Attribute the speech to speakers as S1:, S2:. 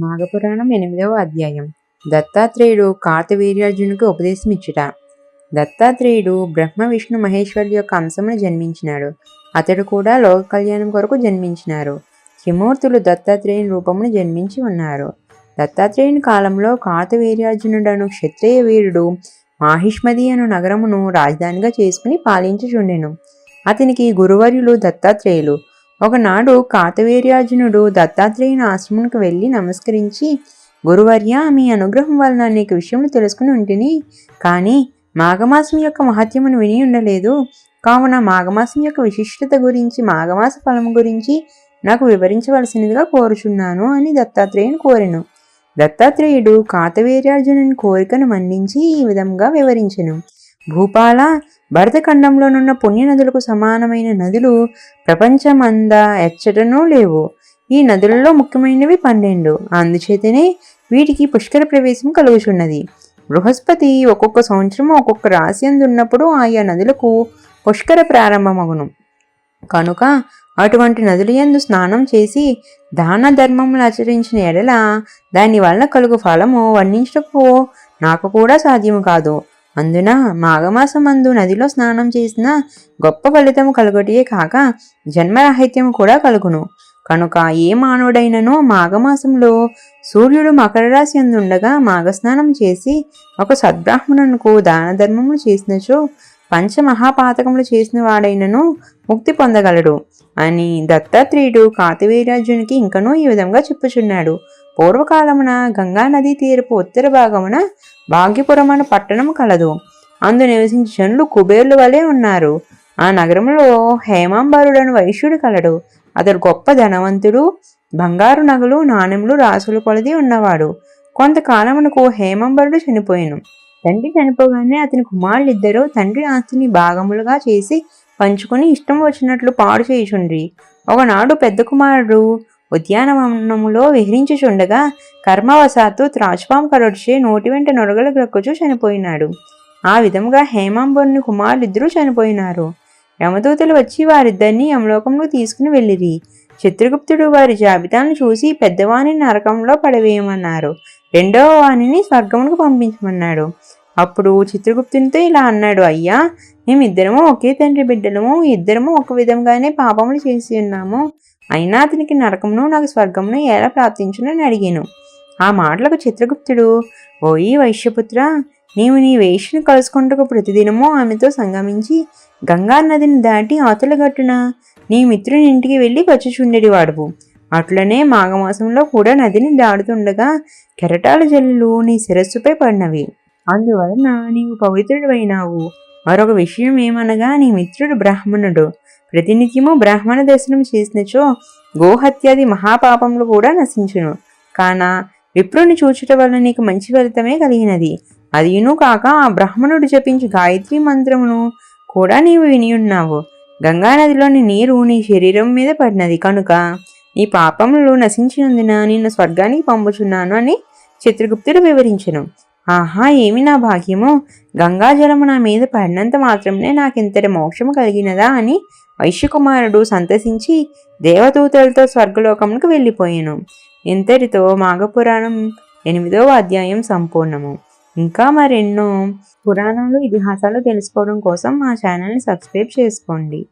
S1: మాఘపురాణం 8వ అధ్యాయం. దత్తాత్రేయుడు కార్తవీర్యార్జునునికి ఉపదేశమిచ్చుట. దత్తాత్రేయుడు బ్రహ్మ విష్ణు మహేశ్వరుల యొక్క అంశమును జన్మించినాడు. అతడు కూడా లోక కళ్యాణం కొరకు జన్మించినారు. త్రిమూర్తులు దత్తాత్రేయుని రూపమును జన్మించి ఉన్నారు. దత్తాత్రేయుని కాలంలో కార్తవీర్యార్జునుడను క్షత్రియ వీరుడు మాహిష్మతి అను నగరమును రాజధానిగా చేసుకుని పాలించుచుండెను. అతనికి గురువర్యులు దత్తాత్రేయులు. ఒకనాడు కార్తవీర్యార్జునుడు దత్తాత్రేయుని ఆశ్రమానికి వెళ్ళి నమస్కరించి, గురువర్య, మీ అనుగ్రహం వలన అనేక విషయములు తెలుసుకుని ఉంటిని, కానీ మాఘమాసం యొక్క మహత్యమును విని ఉండలేదు. కావున మాఘమాసం యొక్క విశిష్టత గురించి, మాఘమాస ఫలము గురించి నాకు వివరించవలసినదిగా కోరుచున్నాను అని దత్తాత్రేయుని కోరెను. దత్తాత్రేయుడు కార్తవీర్యార్జునుని కోరికను మన్నించి ఈ విధంగా వివరించెను. భూపాల, భరతఖండంలోనున్న పుణ్యనదులకు సమానమైన నదులు ప్రపంచమందా ఎచ్చటనూ లేవు. ఈ నదులలో ముఖ్యమైనవి 12. అందుచేతనే వీటికి పుష్కర ప్రవేశం కలుగుచున్నది. బృహస్పతి ఒక్కొక్క సంవత్సరం ఒక్కొక్క రాశి అందున్నప్పుడు ఆయా నదులకు పుష్కర ప్రారంభమగును. కనుక అటువంటి నదుల యందు స్నానం చేసి దాన ధర్మములు ఆచరించిన ఎడల దాని వలన కలుగు ఫలము వర్ణించటకు నాకు కూడా సాధ్యము కాదు. అందున మాఘమాసమందు నదిలో స్నానం చేసిన గొప్ప ఫలితము కలుగుటే కాక జన్మరాహిత్యము కూడా కలుగును. కనుక ఏ మానవుడైనను మాఘమాసంలో సూర్యుడు మకర రాశి అందుండగా మాఘస్నానం చేసి ఒక సద్బ్రాహ్మణునకు దాన ధర్మములు చేసినచో పంచమహాపాతకములు చేసిన వాడైనను ముక్తి పొందగలడు అని దత్తాత్రేయుడు కార్తవీర్యార్జునికి ఇంకనూ ఈ విధంగా చెప్పుచున్నాడు. పూర్వకాలమున గంగా నదీ తీరపు ఉత్తర భాగమున భాగ్యపురం అను పట్టణము కలదు. అందు నివసించే జనులు కుబేర్ల వలె ఉన్నారు. ఆ నగరంలో హేమాంబరుడను వైశ్యుడు కలడు. అతడు గొప్ప ధనవంతుడు, బంగారు నగలు నాణెములు రాసుల కొలది ఉన్నవాడు. కొంతకాలమునకు హేమంబరుడు చనిపోయాను. తండ్రి చనిపోగానే అతని కుమారులిద్దరూ తండ్రి ఆస్తిని భాగములుగా చేసి పంచుకొని ఇష్టం వచ్చినట్లు పాడు చేయుచుండ్రి. ఒకనాడు పెద్ద కుమారుడు ఉద్యానవనములో విహరించుచుండగా కర్మవశాత్తు త్రాచుపాము కరొడిచే నోటి వెంట నొరగలు గ్రక్కుచూ చనిపోయినాడు. ఆ విధముగా హేమాంబరుని కుమారులిద్దరూ చనిపోయినారు. యమదూతలు వచ్చి వారిద్దరిని యమలోకంలో తీసుకుని వెళ్ళిరి. చిత్రగుప్తుడు వారి జాబితాను చూసి పెద్దవాణిని నరకంలో పడవేయమన్నారు, రెండవ వాణిని స్వర్గమునకు పంపించమన్నాడు. అప్పుడు చిత్రగుప్తునితో ఇలా అన్నాడు, అయ్యా, మేమిద్దరము ఒకే తండ్రి బిడ్డలము, ఇద్దరము ఒక విధంగానే పాపములు చేసి ఉన్నాము. అయినా అతనికి నరకమును నాకు స్వర్గమును ఎలా ప్రాప్తించునని అడిగాను. ఆ మాటలకు చిత్రగుప్తుడు, ఓయి వైశ్యపుత్ర, నీవు నీ వేష్యను కలుసుకుంటూ ప్రతిదినము ఆమెతో సంగమించి గంగా నదిని దాటి అవతల గట్టున నీ మిత్రుని ఇంటికి వెళ్ళి వచ్చుచుండెడి వాడువు. అట్లనే మాఘమాసంలో కూడా నదిని దాడుతుండగా కెరటాల జల్లులు నీ శిరస్సుపై పడినవి. అందువలన నీవు పవిత్రుడివైనావు. మరొక విషయం ఏమనగా నీ మిత్రుడు బ్రాహ్మణుడు. ప్రతినిత్యము బ్రాహ్మణ దర్శనం చేసినచో గోహత్యాది మహాపాపములు కూడా నశించును. కాన విప్రుని చూచుట వలన నీకు మంచి ఫలితమే కలిగినది. అదియును కాక ఆ బ్రాహ్మణుడు జపించు గాయత్రి మంత్రమును కూడా నీవు వినియున్నావు. గంగానదిలోని నీరు నీ శరీరం మీద పడినది కనుక నీ పాపములు నశించినందున నిన్ను స్వర్గానికి పంపుచున్నాను అని చిత్రగుప్తుడు వివరించెను. ఆహా, ఏమి నా భాగ్యము! గంగాజలము నా మీద పడినంత మాత్రమే నాకింతటి మోక్షము కలిగినదా అని వైశ్యకుమారుడు సంతసించి దేవదూతలతో స్వర్గలోకమునకు వెళ్ళిపోయాను. ఇంతటితో మాఘపురాణం 8వ అధ్యాయం సంపూర్ణము. ఇంకా మరెన్నో పురాణాలు, ఇతిహాసాలు తెలుసుకోవడం కోసం మా ఛానల్ని సబ్స్క్రైబ్ చేసుకోండి.